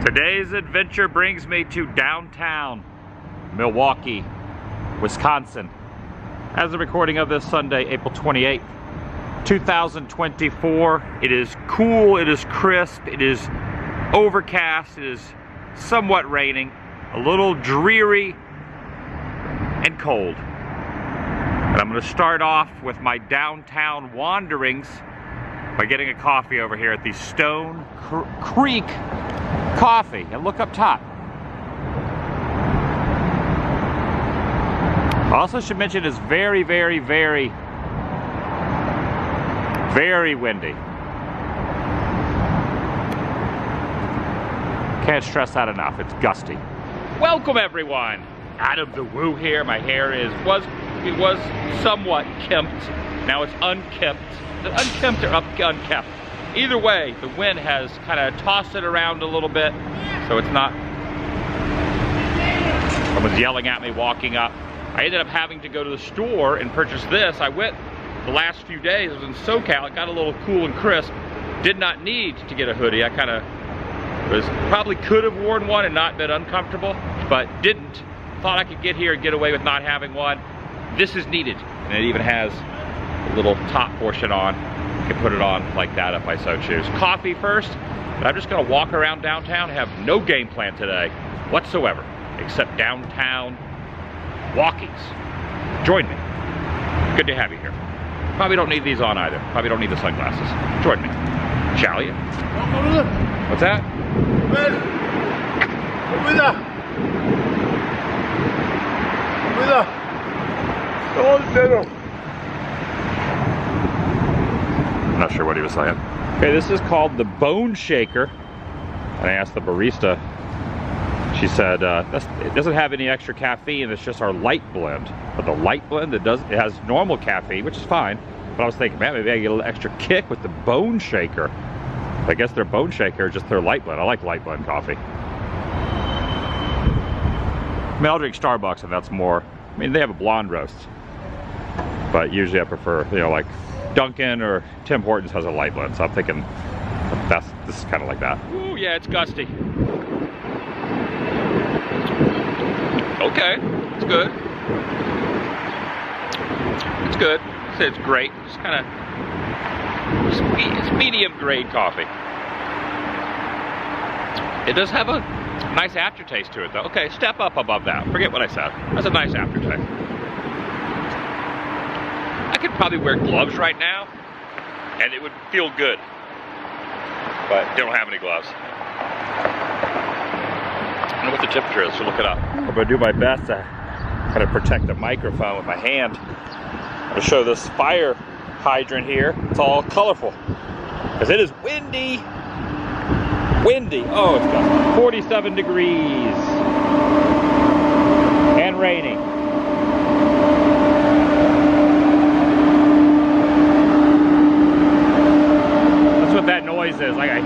Today's adventure brings me to downtown Milwaukee, Wisconsin. As the recording of this Sunday, April 28th, 2024. It is cool, it is crisp, it is overcast, it is somewhat raining, a little dreary and cold. And I'm going to start off with my downtown wanderings by getting a coffee over here at the Stone Creek Coffee. And look up top. I also should mention it's very, very, very, very windy. Can't stress that enough. It's gusty. Welcome everyone. TheDailyWoo here. My hair was somewhat kempt. Now it's unkempt. Unkempt or unkept. Either way, the wind has kind of tossed it around a little bit, so it's not. Someone's yelling at me walking up. I ended up having to go to the store and purchase this. I went the last few days. I was in SoCal. It got a little cool and crisp. Did not need to get a hoodie. I kind of probably could have worn one and not been uncomfortable, but didn't. Thought I could get here and get away with not having one. This is needed, and it even has a little top portion on. I can put it on like that if I so choose. Coffee first, but I'm just gonna walk around downtown. I have no game plan today whatsoever, except downtown walkings. Join me. Good to have you here. Probably don't need these on either. Probably don't need the sunglasses. Join me, shall you? What's that? I'm not sure what he was saying. Okay, this is called the Bone Shaker. And I asked the barista, she said, it doesn't have any extra caffeine, it's just our light blend. But the light blend, it has normal caffeine, which is fine. But I was thinking, man, maybe I get a little extra kick with the Bone Shaker. I guess their Bone Shaker is just their light blend. I like light blend coffee. I mean, I'll drink Starbucks and that's more, I mean, they have a blonde roast. But usually I prefer, you know, like Dunkin' or Tim Hortons has a light blend, so I'm thinking this is kind of like that. Ooh, yeah, it's gusty. Okay, it's good. It's good. I'd say it's great. It's kind of, it's medium grade coffee. It does have a nice aftertaste to it though. Okay, step up above that. Forget what I said. That's a nice aftertaste. I could probably wear gloves right now and it would feel good, but they don't have any gloves. I don't know what the temperature is, so look it up. I'm gonna do my best to kind of protect the microphone with my hand. I'm gonna show this fire hydrant here. It's all colorful because it is windy. Windy. Oh, it's got 47 degrees and raining. What that noise is, like a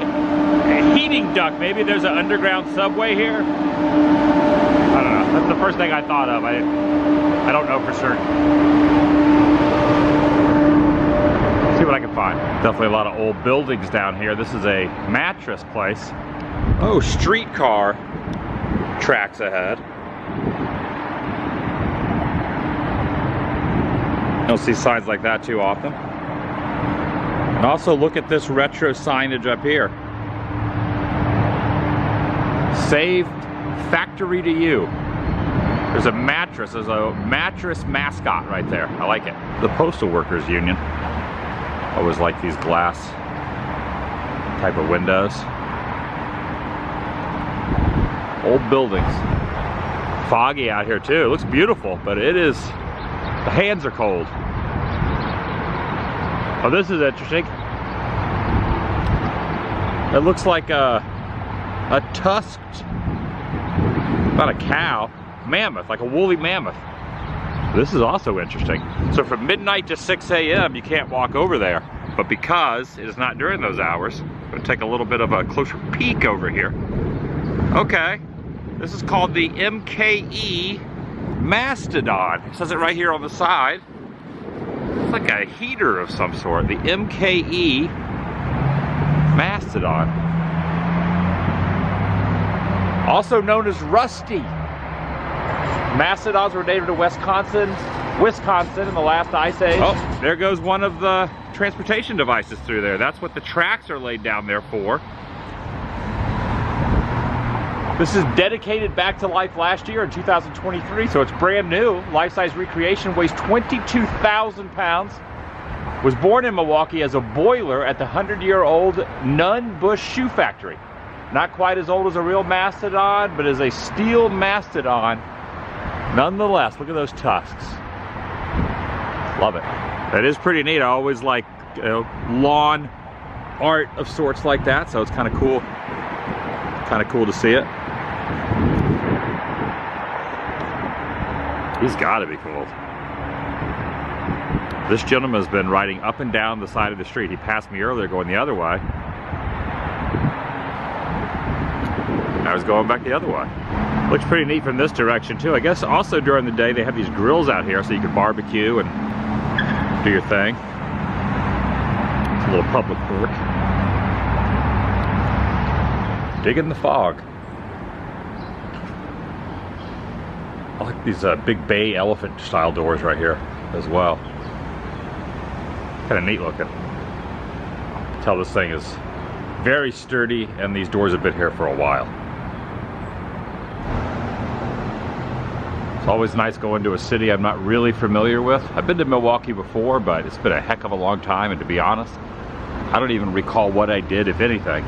heating duct. Maybe there's an underground subway here. I don't know. That's the first thing I thought of. I don't know for certain. Let's see what I can find. Definitely a lot of old buildings down here. This is a mattress place. Oh, streetcar tracks ahead. Don't see signs like that too often. And also look at this retro signage up here. Saved factory to you. There's a mattress mascot right there. I like it. The Postal Workers Union. Always like these glass type of windows. Old buildings. Foggy out here too. It looks beautiful, but it is, the hands are cold. Oh, this is interesting. It looks like a tusked, not a cow, mammoth, like a woolly mammoth. This is also interesting. So from midnight to 6 a.m. you can't walk over there. But because it is not during those hours, I'm gonna take a little bit of a closer peek over here. Okay, this is called the MKE Mastodon. It says it right here on the side. It's like a heater of some sort. The MKE Mastodon. Also known as Rusty. Mastodons were native to Wisconsin in the last ice age. Oh, there goes one of the transportation devices through there. That's what the tracks are laid down there for. This is dedicated back to life last year in 2023, so it's brand new. Life-size recreation, weighs 22,000 pounds. Was born in Milwaukee as a boiler at the 100-year-old Nunn Bush Shoe Factory. Not quite as old as a real mastodon, but is a steel mastodon nonetheless. Look at those tusks. Love it. That is pretty neat. I always like, you know, lawn art of sorts like that, so it's kind of cool. Kind of cool to see it. He's got to be cool. This gentleman has been riding up and down the side of the street. He passed me earlier going the other way. I was going back the other way. Looks pretty neat from this direction too. I guess also during the day they have these grills out here so you can barbecue and do your thing. It's a little public work. Dig in the fog. I like these big bay elephant style doors right here as well. Kind of neat looking. Tell this thing is very sturdy and these doors have been here for a while. It's always nice going to a city I'm not really familiar with. I've been to Milwaukee before, but it's been a heck of a long time, and to be honest, I don't even recall what I did, if anything.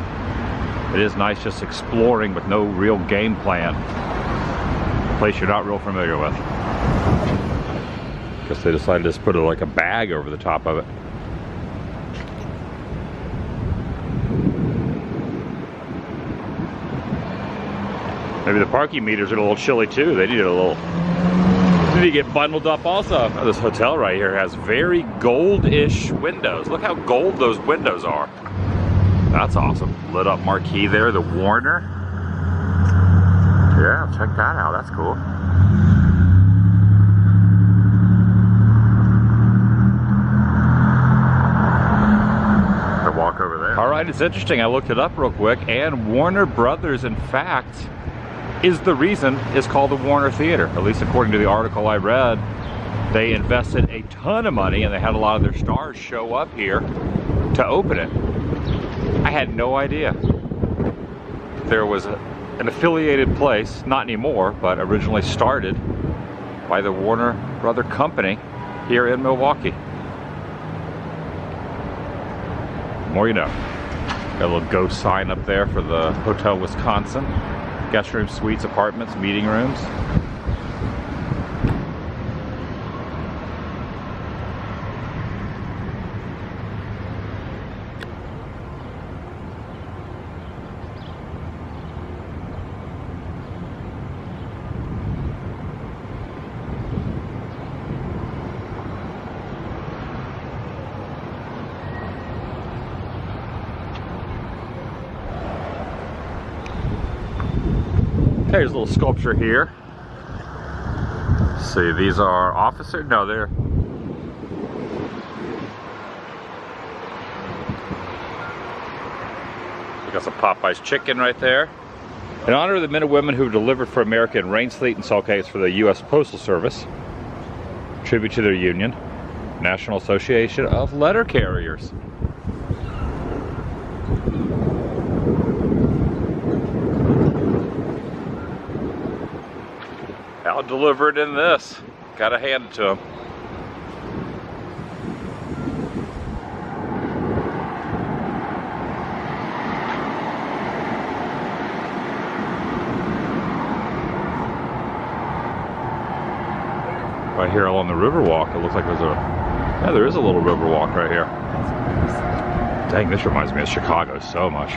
It is nice just exploring with no real game plan. A place you're not real familiar with. Guess they decided to just put like a bag over the top of it. Maybe the parking meters are a little chilly too. They need to get bundled up also. Oh, this hotel right here has very gold-ish windows. Look how gold those windows are. That's awesome. Lit up marquee there, the Warner. Yeah, check that out. That's cool. The walk over there. All right, it's interesting. I looked it up real quick, and Warner Brothers, in fact, is the reason it's called the Warner Theater. At least according to the article I read, they invested a ton of money and they had a lot of their stars show up here to open it. I had no idea there was an affiliated place, not anymore, but originally started by the Warner Brother Company here in Milwaukee. The more you know. Got a little ghost sign up there for the Hotel Wisconsin. Guest rooms, suites, apartments, meeting rooms. Okay, there's a little sculpture here. Let's see, these are officers? No, they're... We got some Popeye's chicken right there. In honor of the men and women who delivered for America in rain, sleet, and salt cakes for the U.S. Postal Service. Tribute to their union, National Association of Letter Carriers. I'll deliver it in this. Gotta hand it to him. Right here along the Riverwalk, it looks like there's yeah, there is a little Riverwalk right here. Dang, this reminds me of Chicago so much.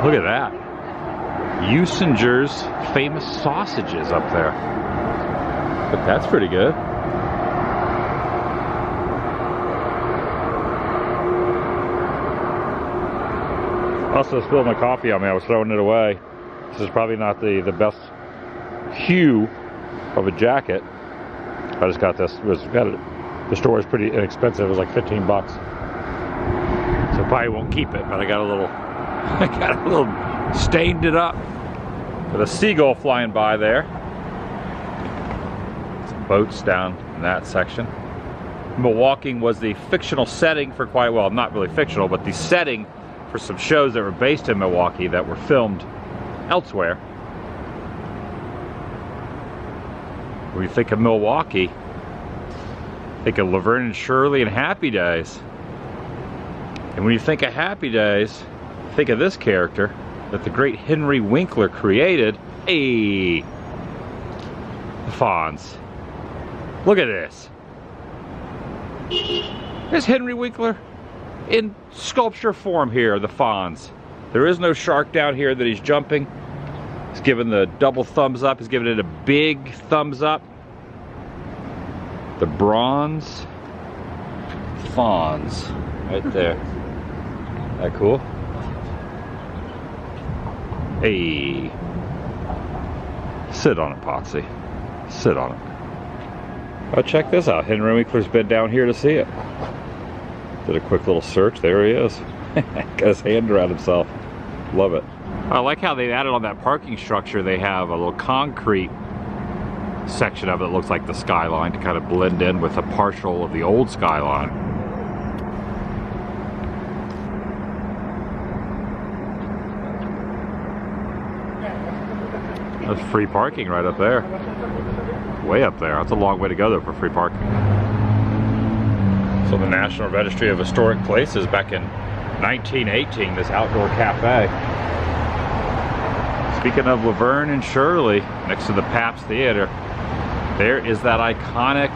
Look at that. Usinger's famous sausages up there. But that's pretty good. Also spilled my coffee on me. I was throwing it away. This is probably not the best hue of a jacket. I just got this. The store is pretty inexpensive. It was like 15 bucks. So probably won't keep it, but I got a little stained it up. Got a seagull flying by there. Some boats down in that section. Milwaukee was the fictional setting for quite, well, not really fictional, but the setting for some shows that were based in Milwaukee that were filmed elsewhere. When you think of Milwaukee, think of Laverne and Shirley and Happy Days. And when you think of Happy Days, think of this character that the great Henry Winkler created. Hey, the Fonz. Look at this. There's Henry Winkler in sculpture form here, the Fonz. There is no shark down here that he's jumping. He's giving the double thumbs up. He's giving it a big thumbs up. The bronze Fonz right there. That cool? Hey. Sit on it, Potsy. Sit on it. Oh, check this out. Henry Winkler's been down here to see it. Did a quick little search. There he is. Got his hand around himself. Love it. I like how they added on that parking structure. They have a little concrete section of it that looks like the skyline to kind of blend in with a partial of the old skyline. That's free parking right up there. Way up there. That's a long way to go though for free parking. So the National Registry of Historic Places back in 1918, this outdoor cafe. Speaking of Laverne and Shirley, next to the Pabst Theater, there is that iconic,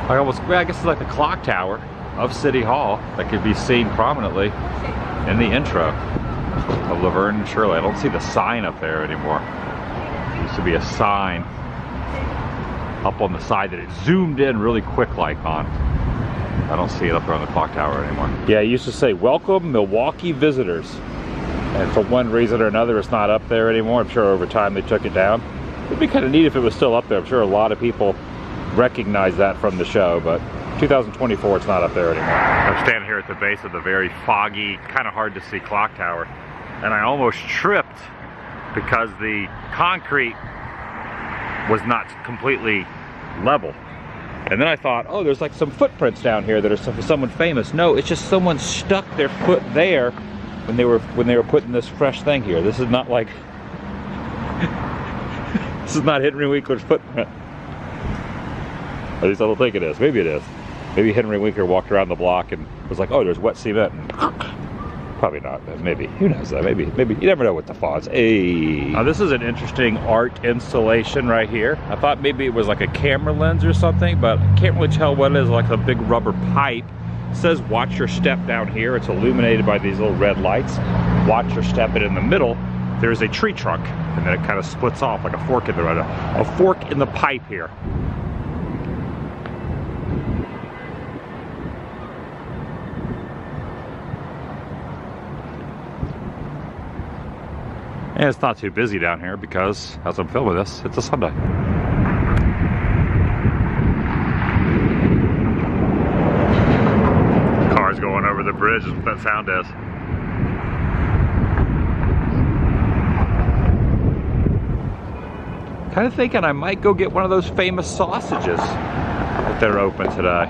I guess it's like the clock tower of City Hall that could be seen prominently in the intro of Laverne and Shirley. I don't see the sign up there anymore. There used to be a sign up on the side that it zoomed in really quick like on. I don't see it up there on the clock tower anymore. Yeah, it used to say, "Welcome Milwaukee visitors." And for one reason or another, it's not up there anymore. I'm sure over time they took it down. It'd be kind of neat if it was still up there. I'm sure a lot of people recognize that from the show, but 2024, it's not up there anymore. I'm standing here at the base of the very foggy, kind of hard to see clock tower, and I almost tripped because the concrete was not completely level. And then I thought, oh, there's like some footprints down here that are for someone famous. No, it's just someone stuck their foot there when they were putting this fresh thing here. This is not like this is not Henry Winkler's footprint. At least I don't think it is. Maybe it is. Maybe Henry Winkler walked around the block and was like, oh, there's wet cement. And probably not, but maybe. Who knows that? Maybe. You never know with the Fonz. Hey. Now this is an interesting art installation right here. I thought maybe it was like a camera lens or something, but I can't really tell what it is. Like a big rubber pipe. It says watch your step down here. It's illuminated by these little red lights. Watch your step, and in the middle there's a tree trunk, and then it kind of splits off like a fork in the road. A fork in the pipe here. And it's not too busy down here because, as I'm filming this, it's a Sunday. Cars going over the bridge is what that sound is. Kind of thinking I might go get one of those famous sausages if they're open today.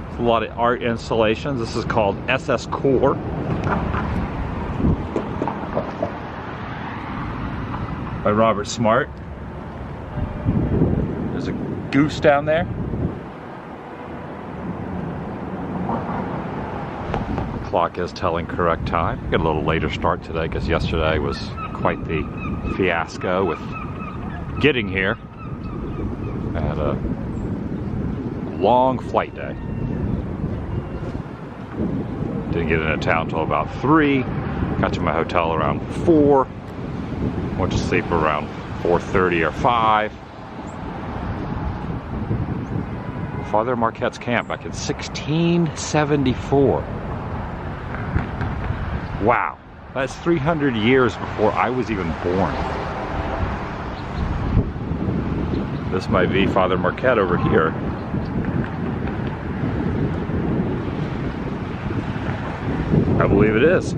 There's a lot of art installations. This is called SS Core. By Robert Smart. There's a goose down there. The clock is telling correct time. Got a little later start today because yesterday was quite the fiasco with getting here. I had a long flight day. Didn't get into town until about 3. Got to my hotel around 4. Went to sleep around 4:30 or 5. Father Marquette's camp back in 1674. Wow, that's 300 years before I was even born. This might be Father Marquette over here. I believe it is.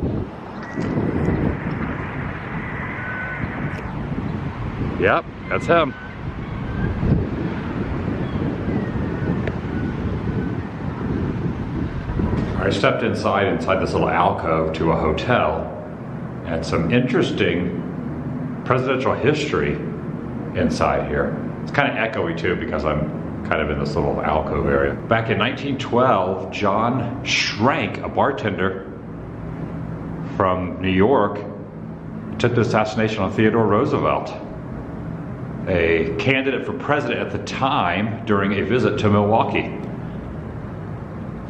Yep, that's him. I stepped inside this little alcove to a hotel, and some interesting presidential history inside here. It's kind of echoey too because I'm kind of in this little alcove area. Back in 1912, John Schrank, a bartender from New York, took the assassination on Theodore Roosevelt, a candidate for president at the time during a visit to Milwaukee.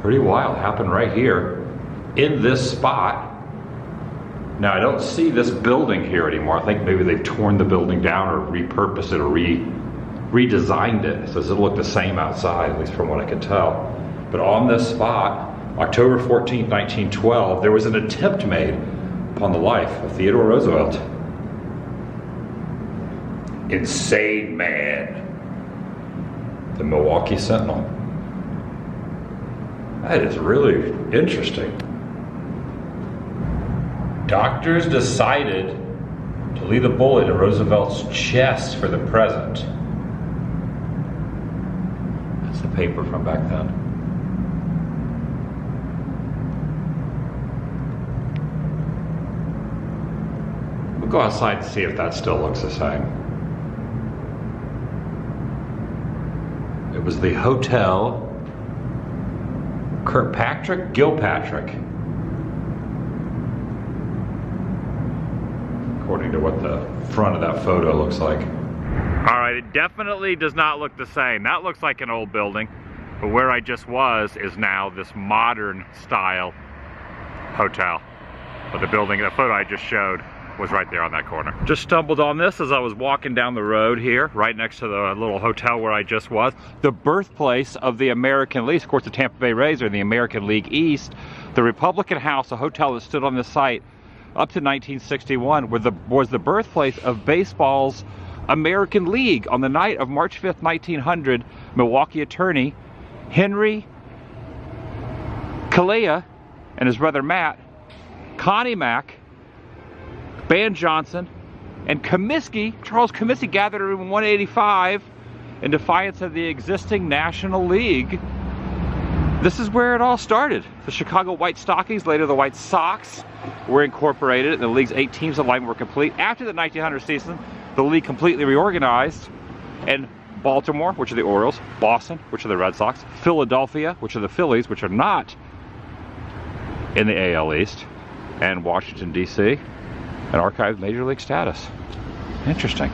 Pretty wild, happened right here in this spot. Now I don't see this building here anymore. I think maybe they've torn the building down or repurposed it or redesigned it. So it'll look the same outside, at least from what I can tell. But on this spot, October 14th, 1912, there was an attempt made upon the life of Theodore Roosevelt. Insane man. The Milwaukee Sentinel. That is really interesting. Doctors decided to leave a bullet in Roosevelt's chest for the present. That's the paper from back then. We'll go outside and see if that still looks the same. It was the Hotel Gilpatrick, according to what the front of that photo looks like. All right, it definitely does not look the same. That looks like an old building, but where I just was is now this modern style hotel. But the building, the photo I just showed, was right there on that corner. Just stumbled on this as I was walking down the road here, right next to the little hotel where I just was. The birthplace of the American League. Of course, the Tampa Bay Rays are in the American League East. The Republican House, a hotel that stood on this site up to 1961, was the birthplace of baseball's American League. On the night of March 5th, 1900, Milwaukee attorney Henry Kalea and his brother Matt, Connie Mack, Ban Johnson, and Charles Comiskey gathered in room 185 in defiance of the existing National League. This is where it all started. The Chicago White Stockings, later the White Sox, were incorporated, and the league's 8 teams alignment were complete. After the 1900 season, the league completely reorganized, and Baltimore, which are the Orioles, Boston, which are the Red Sox, Philadelphia, which are the Phillies, which are not in the AL East, and Washington, D.C., and archived Major League status. Interesting.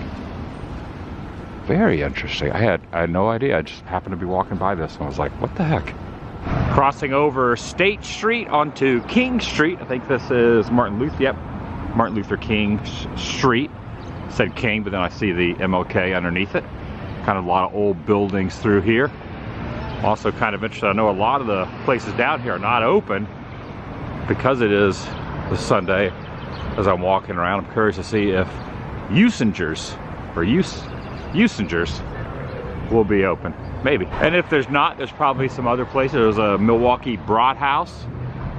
Very interesting. I had no idea. I just happened to be walking by this and I was like, what the heck? Crossing over State Street onto King Street. I think this is Martin Luther King Street. Said King, but then I see the MLK underneath it. Kind of a lot of old buildings through here. Also kind of interesting, I know a lot of the places down here are not open because it is the Sunday. As I'm walking around, I'm curious to see if Usingers will be open. Maybe. And if there's not, there's probably some other places. There's a Milwaukee Brat House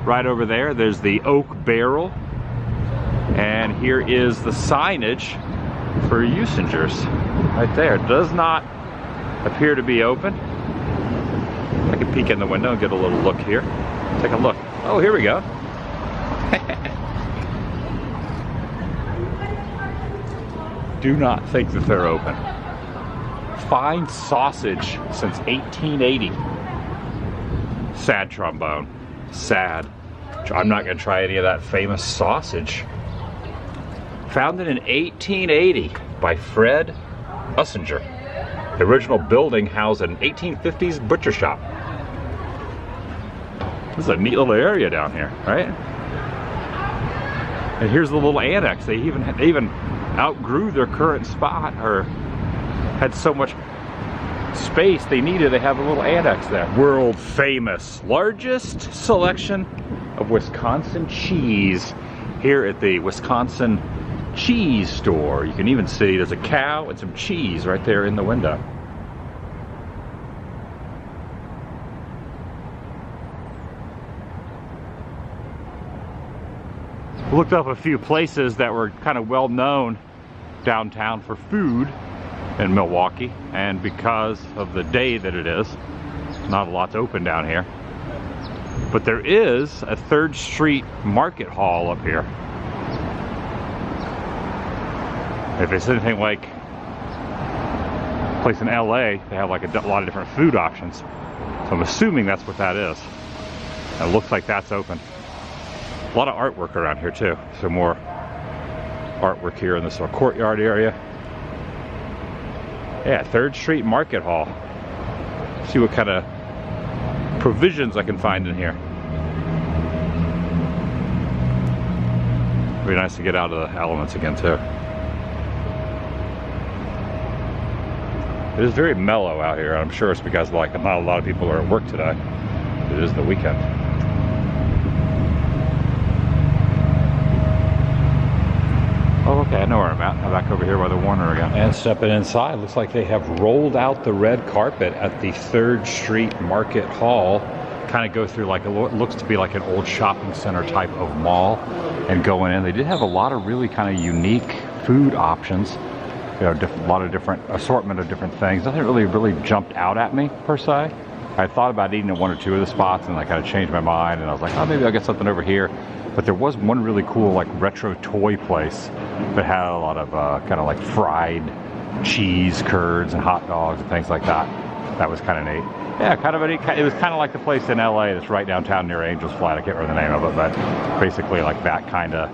right over there. There's the Oak Barrel. And here is the signage for Usingers right there. It does not appear to be open. I can peek in the window and get a little look here. Take a look. Oh, here we go. Do not think that they're open. Fine sausage since 1880. Sad trombone. Sad. I'm not going to try any of that famous sausage. Founded in 1880 by Fred Ussinger. The original building housed an 1850s butcher shop. This is a neat little area down here, right? And here's the little annex. They even outgrew their current spot, or had so much space they needed to have a little annex there. World famous, largest selection of Wisconsin cheese here at the Wisconsin Cheese Store. You can even see there's a cow and some cheese right there in the window. Looked up a few places that were kind of well known downtown for food in Milwaukee, and because of the day that it is, not a lot's open down here. But there is a 3rd Street Market Hall up here. If it's anything like a place in LA, they have like a lot of different food options. So I'm assuming that's what that is. And it looks like that's open. A lot of artwork around here too. So more artwork here in this little courtyard area. Yeah, 3rd Street Market Hall. See what kind of provisions I can find in here. It'd be nice to get out of the elements again too. It is very mellow out here. I'm sure it's because like not a lot of people are at work today. It is the weekend. Oh, okay, I know where I'm at. I'm back over here by the Warner again. And stepping inside, looks like they have rolled out the red carpet at the 3rd Street Market Hall. Kind of go through like, it looks to be like an old shopping center type of mall. And going in, they did have a lot of really kind of unique food options. You know, a lot of different assortment of different things. Nothing really jumped out at me per se. I thought about eating at 1 or 2 of the spots, and I kind of changed my mind, and I was like, oh, maybe I'll get something over here. But there was one really cool like retro toy place that had a lot of kind of like fried cheese curds and hot dogs and things like that. That was kind of neat. Yeah, kind of it was kind of like the place in LA that's right downtown near Angel's Flat. I can't remember the name of it, but basically like that kind of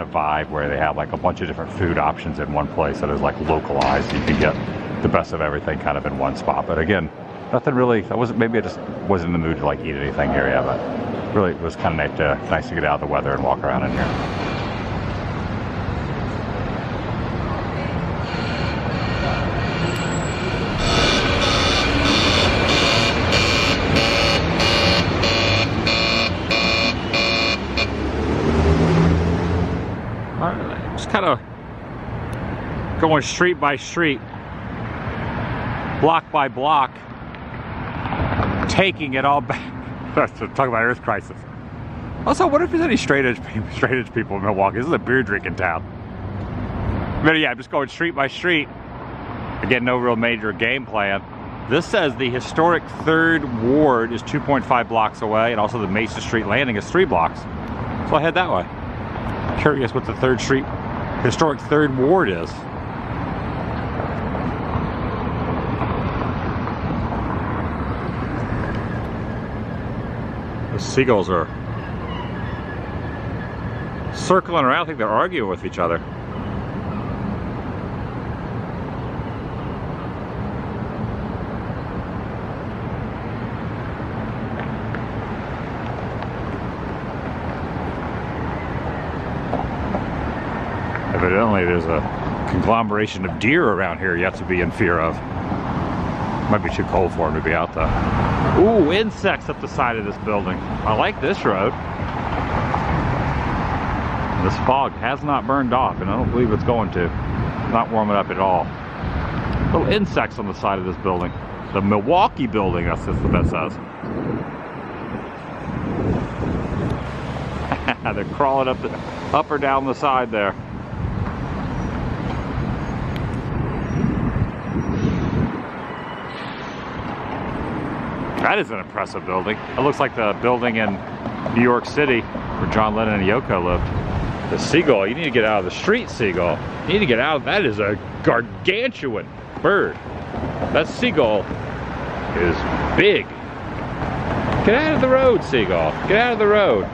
vibe where they have like a bunch of different food options in one place that is like localized. You can get the best of everything kind of in one spot. But again, nothing really. Maybe I just wasn't in the mood to like eat anything here yet, but really it was kind of nice to get out of the weather and walk around in here. Just kind of going street by street, block by block, taking it all back. Talk about Earth crisis. Also, what if there's any straight edge people in Milwaukee? This is a beer drinking town. But yeah, I'm just going street by street. Again, no real major game plan. This says the historic 3rd Ward is 2.5 blocks away, and also the Mason Street Landing is 3 blocks. So I head that way. Curious what the 3rd Street historic 3rd Ward is. The seagulls are circling around. I think they're arguing with each other. Evidently there's a conglomeration of deer around here you have to be in fear of. Might be too cold for them to be out though. Ooh, insects up the side of this building. I like this road. This fog has not burned off, and I don't believe it's going to. It's not warming up at all. Little insects on the side of this building. The Milwaukee building, that's what that says. They're crawling up or down the side there. That is an impressive building. It looks like the building in New York City where John Lennon and Yoko lived. The seagull, you need to get out of the street, seagull. You need to get out of that. Is a gargantuan bird. That seagull is big. Get out of the road, seagull. Get out of the road.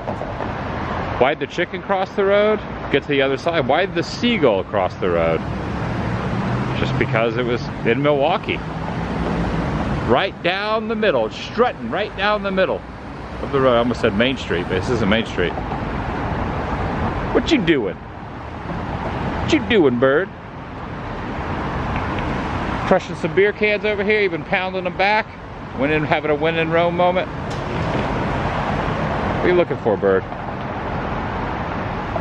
Why'd the chicken cross the road? Get to the other side. Why'd the seagull cross the road? Just because it was in Milwaukee. Right down the middle, strutting right down the middle of the road. I almost said Main Street, but this isn't Main Street. What you doing? What you doing, bird? Crushing some beer cans over here, you've been pounding them back. Having a win in Rome moment. What are you looking for, bird?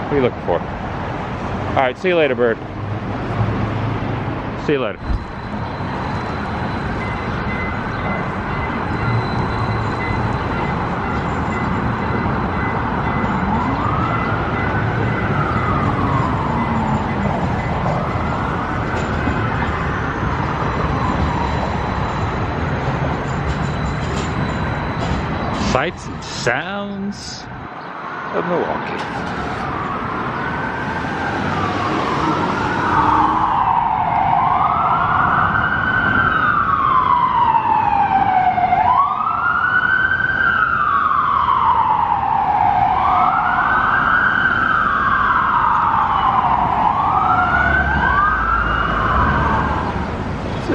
What are you looking for? All right, see you later, bird. See you later. Sights and sounds of Milwaukee.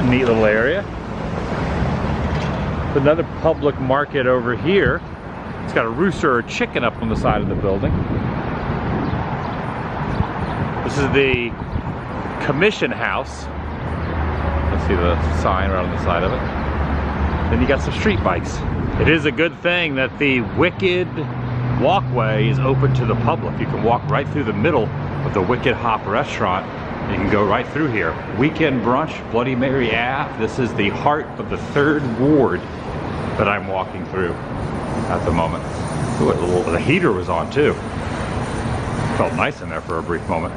Neat little area. Another public market over here. It's got a rooster or a chicken up on the side of the building. This is the commission house. Let's see the sign right on the side of it. Then you got some street bikes. It is a good thing that the Wicked walkway is open to the public. You can walk right through the middle of the Wicked Hop restaurant. You can go right through here. Weekend brunch, Bloody Mary Ave. This is the heart of the 3rd Ward that I'm walking through at the moment. Ooh, the heater was on too. Felt nice in there for a brief moment.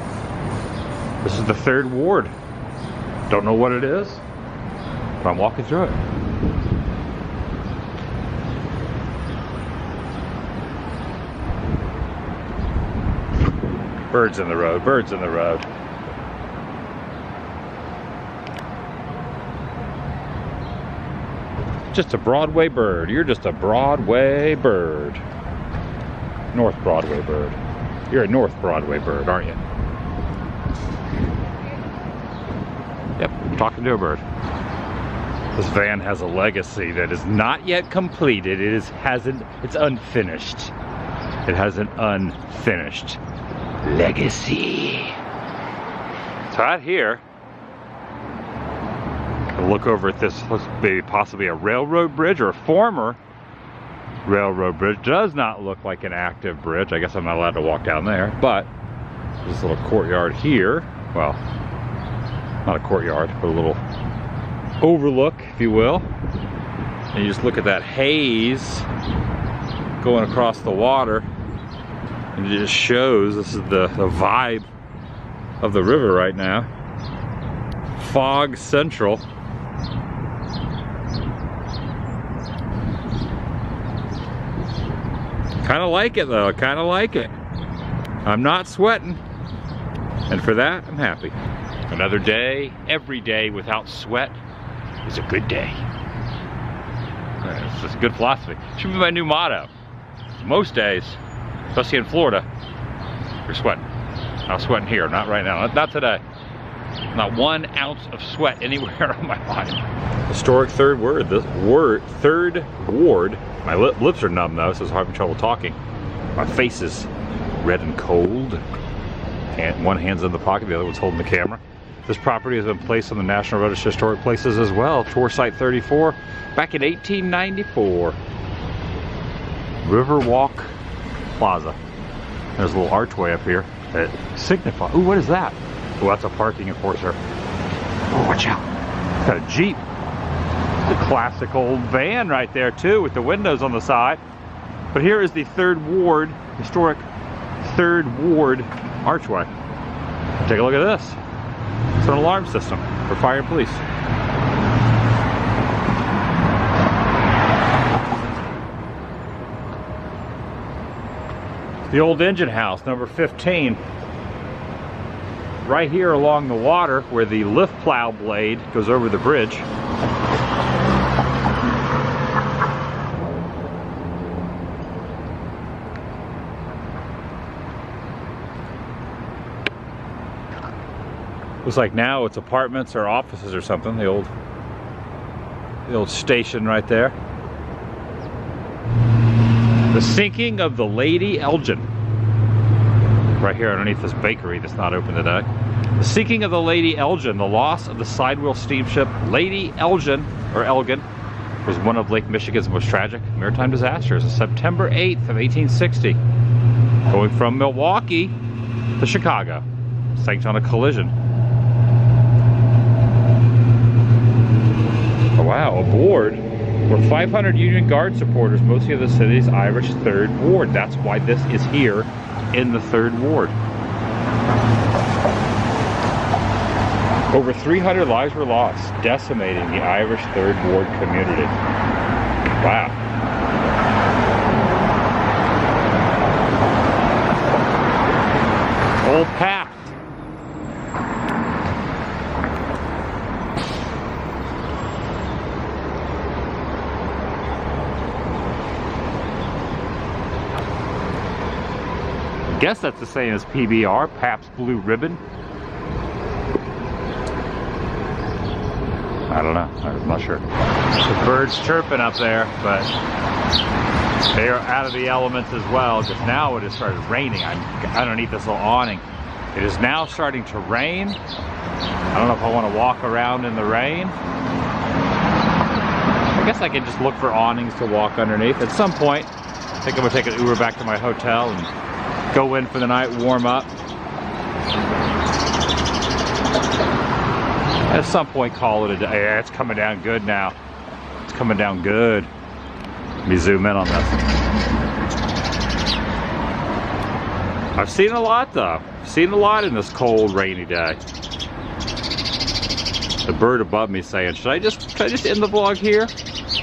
This is the 3rd Ward. Don't know what it is, but I'm walking through it. Birds in the road, birds in the road. Just a Broadway bird. You're just a Broadway bird. North Broadway bird. You're a North Broadway bird, aren't you? Yep, I'm talking to a bird. This van has a legacy that is not yet completed. It's unfinished. It has an unfinished legacy. So out here, look over at this, looks maybe possibly a railroad bridge or a former railroad bridge. Does not look like an active bridge. I guess I'm not allowed to walk down there, but this little courtyard here, well, not a courtyard, but a little overlook, if you will. And you just look at that haze going across the water, and it just shows this is the vibe of the river right now. Fog Central. Kind of like it though, kind of like it. I'm not sweating, and for that, I'm happy. Another day, every day without sweat is a good day. It's just a good philosophy. Should be my new motto. Most days, especially in Florida, you're sweating. I'm sweating here, not right now, not today. Not 1 ounce of sweat anywhere on my body. Historic 3rd Ward. This 3rd Ward. My lips are numb though, so I'm having trouble talking. My face is red and cold. And one hand's in the pocket, the other one's holding the camera. This property has been placed on the National Register of Historic Places as well. Tour Site 34, back in 1894. Riverwalk Plaza. There's a little archway up here that signifies. Ooh, what is that? Oh, that's a parking enforcer. Oh, watch out. It's got a Jeep. It's a classic old van right there too, with the windows on the side. But here is the 3rd Ward, historic 3rd Ward archway. Take a look at this. It's an alarm system for fire and police. The old engine house, number 15. Right here along the water where the lift plow blade goes over the bridge. Looks like now it's apartments or offices or something. The old station right there. The sinking of the Lady Elgin. Right here underneath this bakery that's not open today. The sinking of the Lady Elgin, the loss of the sidewheel steamship Lady Elgin, or Elgin, was one of Lake Michigan's most tragic maritime disasters. On September 8th of 1860, going from Milwaukee to Chicago, sank on a collision. Oh, wow, aboard were 500 Union Guard supporters, mostly of the city's Irish 3rd Ward. That's why this is here in the 3rd Ward. Over 300 lives were lost, decimating the Irish 3rd Ward community. Wow. Old Pabst. I guess that's the same as PBR, Pabst Blue Ribbon. I don't know, I'm not sure. The birds chirping up there, but they are out of the elements as well, because now it has started raining. I'm underneath this little awning. It is now starting to rain. I don't know if I want to walk around in the rain. I guess I can just look for awnings to walk underneath. At some point, I think I'm going to take an Uber back to my hotel and go in for the night, warm up. At some point, call it a day. Yeah, it's coming down good now. It's coming down good. Let me zoom in on this. I've seen a lot though. I've seen a lot in this cold, rainy day. The bird above me saying, should I just end the vlog here?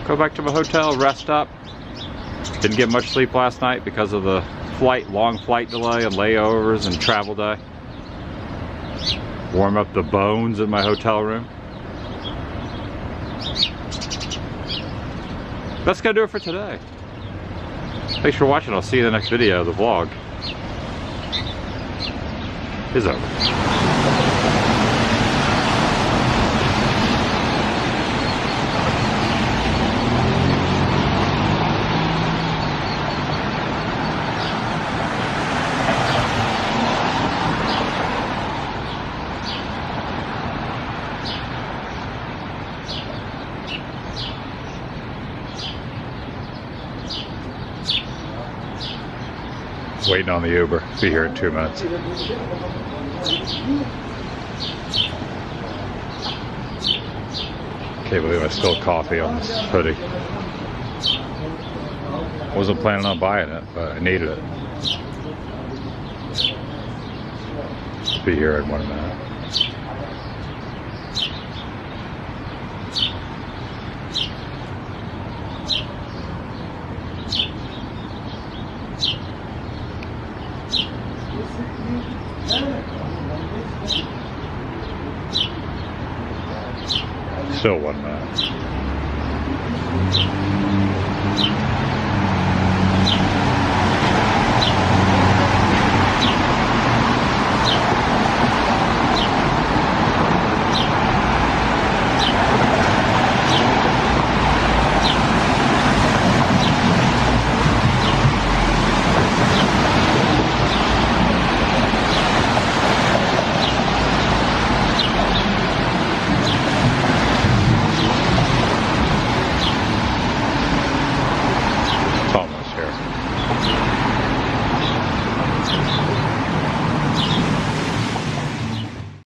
Go back to my hotel, rest up. Didn't get much sleep last night because of the long flight delay and layovers and travel day. Warm up the bones in my hotel room. That's gonna do it for today. Thanks for watching. I'll see you in the next video. The vlog is over. Waiting on the Uber. Be here in 2 minutes. Can't believe I spilled coffee on this hoodie. Wasn't planning on buying it, but I needed it. Be here in 1 minute. Still 1 minute.